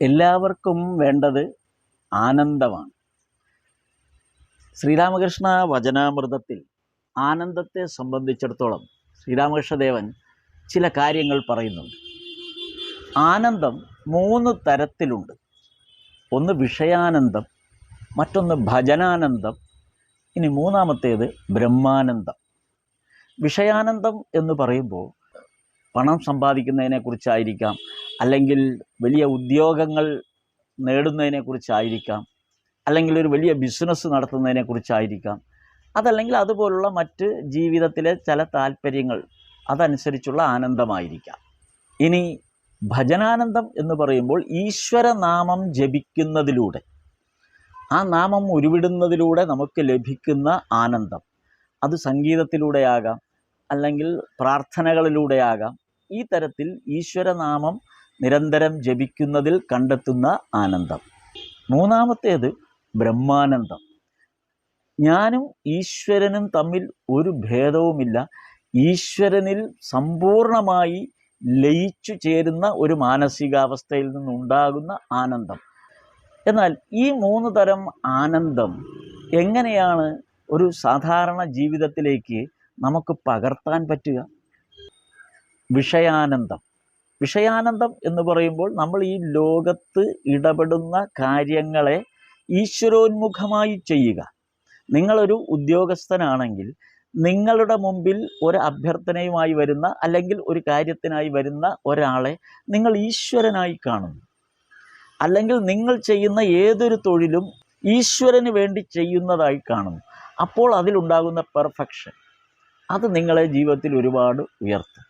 എല്ലാവർക്കും വേണ്ടത് ആനന്ദമാണ്. ശ്രീരാമകൃഷ്ണ വചനാമൃതത്തിൽ ആനന്ദത്തെ സംബന്ധിച്ചിടത്തോളം ശ്രീരാമകൃഷ്ണദേവൻ ചില കാര്യങ്ങൾ പറയുന്നുണ്ട്. ആനന്ദം 3 തരത്തിലുണ്ട്. ഒന്ന് വിഷയാനന്ദം, മറ്റൊന്ന് ഭജനാനന്ദം, ഇനി മൂന്നാമത്തേത് ബ്രഹ്മാനന്ദം. വിഷയാനന്ദം എന്ന് പറയുമ്പോൾ പണം സമ്പാദിക്കുന്നതിനെക്കുറിച്ചായിരിക്കാം, അല്ലെങ്കിൽ വലിയ ഉദ്യോഗങ്ങൾ നേടുന്നതിനെക്കുറിച്ചായിരിക്കാം, അല്ലെങ്കിൽ ഒരു വലിയ ബിസിനസ് നടത്തുന്നതിനെക്കുറിച്ചായിരിക്കാം, അതല്ലെങ്കിൽ അതുപോലുള്ള മറ്റ് ജീവിതത്തിലെ ചില താല്പര്യങ്ങൾ അതനുസരിച്ചുള്ള ആനന്ദമായിരിക്കാം. ഇനി ഭജനാനന്ദം എന്ന് പറയുമ്പോൾ ഈശ്വരനാമം ജപിക്കുന്നതിലൂടെ, ആ നാമം ഉരുവിടുന്നതിലൂടെ നമുക്ക് ലഭിക്കുന്ന ആനന്ദം, അത് സംഗീതത്തിലൂടെയാകാം, അല്ലെങ്കിൽ പ്രാർത്ഥനകളിലൂടെയാകാം. ഈ തരത്തിൽ ഈശ്വരനാമം നിരന്തരം ജപിക്കുന്നതിൽ കണ്ടെത്തുന്ന ആനന്ദം. മൂന്നാമത്തേത് ബ്രഹ്മാനന്ദം. ഞാനും ഈശ്വരനും തമ്മിൽ ഒരു ഭേദവുമില്ല, ഈശ്വരനിൽ സമ്പൂർണമായി ലയിച്ചു ചേരുന്ന ഒരു മാനസികാവസ്ഥയിൽ നിന്നുണ്ടാകുന്ന ആനന്ദം. എന്നാൽ ഈ 3 തരം ആനന്ദം എങ്ങനെയാണ് ഒരു സാധാരണ ജീവിതത്തിലേക്ക് നമുക്ക് പകർത്താൻ പറ്റുക? വിഷയാനന്ദം എന്ന് പറയുമ്പോൾ നമ്മൾ ഈ ലോകത്ത് ഇടപെടുന്ന കാര്യങ്ങളെ ഈശ്വരോന്മുഖമായി ചെയ്യുക. നിങ്ങളൊരു ഉദ്യോഗസ്ഥനാണെങ്കിൽ നിങ്ങളുടെ മുമ്പിൽ ഒരു അഭ്യർത്ഥനയുമായി വരുന്ന, അല്ലെങ്കിൽ ഒരു കാര്യത്തിനായി വരുന്ന ഒരാളെ നിങ്ങൾ ഈശ്വരനായി കാണുന്നു. അല്ലെങ്കിൽ നിങ്ങൾ ചെയ്യുന്ന ഏതൊരു തൊഴിലും ഈശ്വരന് വേണ്ടി ചെയ്യുന്നതായി കാണുന്നു. അപ്പോൾ അതിലുണ്ടാകുന്ന പെർഫെക്ഷൻ, അത് നിങ്ങളെ ജീവിതത്തിൽ ഒരുപാട് ഉയർത്തും.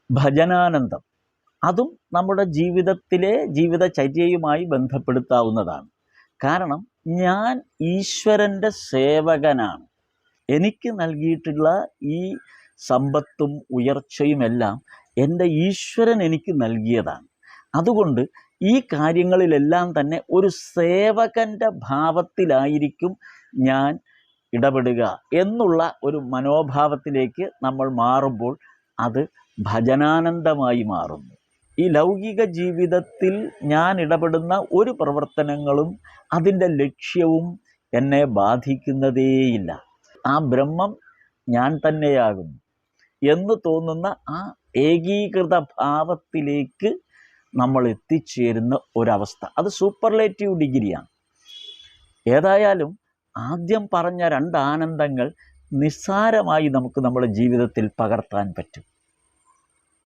ഭജനാനന്ദം, അതും നമ്മുടെ ജീവിതത്തിലെ ജീവിതചര്യയുമായി ബന്ധപ്പെടുത്താവുന്നതാണ്. കാരണം ഞാൻ ഈശ്വരൻ്റെ സേവകനാണ്. എനിക്ക് നൽകിയിട്ടുള്ള ഈ സമ്പത്തും ഉയർച്ചയുമെല്ലാം എൻ്റെ ഈശ്വരൻ എനിക്ക് നൽകിയതാണ്. അതുകൊണ്ട് ഈ കാര്യങ്ങളിലെല്ലാം തന്നെ ഒരു സേവകൻ്റെ ഭാവത്തിലായിരിക്കും ഞാൻ ഇടപെടുക എന്നുള്ള ഒരു മനോഭാവത്തിലേക്ക് നമ്മൾ മാറുമ്പോൾ അത് ഭജനാനന്ദമായി മാറുന്നു. ഈ ലൗകിക ജീവിതത്തിൽ ഞാൻ ഇടപെടുന്ന ഒരു പ്രവർത്തനങ്ങളും അതിൻ്റെ ലക്ഷ്യവും എന്നെ ബാധിക്കുന്നതേയില്ല. ആ ബ്രഹ്മം ഞാൻ തന്നെയാകുന്നു എന്ന് തോന്നുന്ന ആ ഏകീകൃത ഭാവത്തിലേക്ക് നമ്മൾ എത്തിച്ചേരുന്ന ഒരവസ്ഥ, അത് സൂപ്പർലേറ്റീവ് ഡിഗ്രിയാണ്. ഏതായാലും ആദ്യം പറഞ്ഞ 2 ആനന്ദങ്ങൾ നിസ്സാരമായി നമുക്ക് നമ്മുടെ ജീവിതത്തിൽ പകർത്താൻ പറ്റും.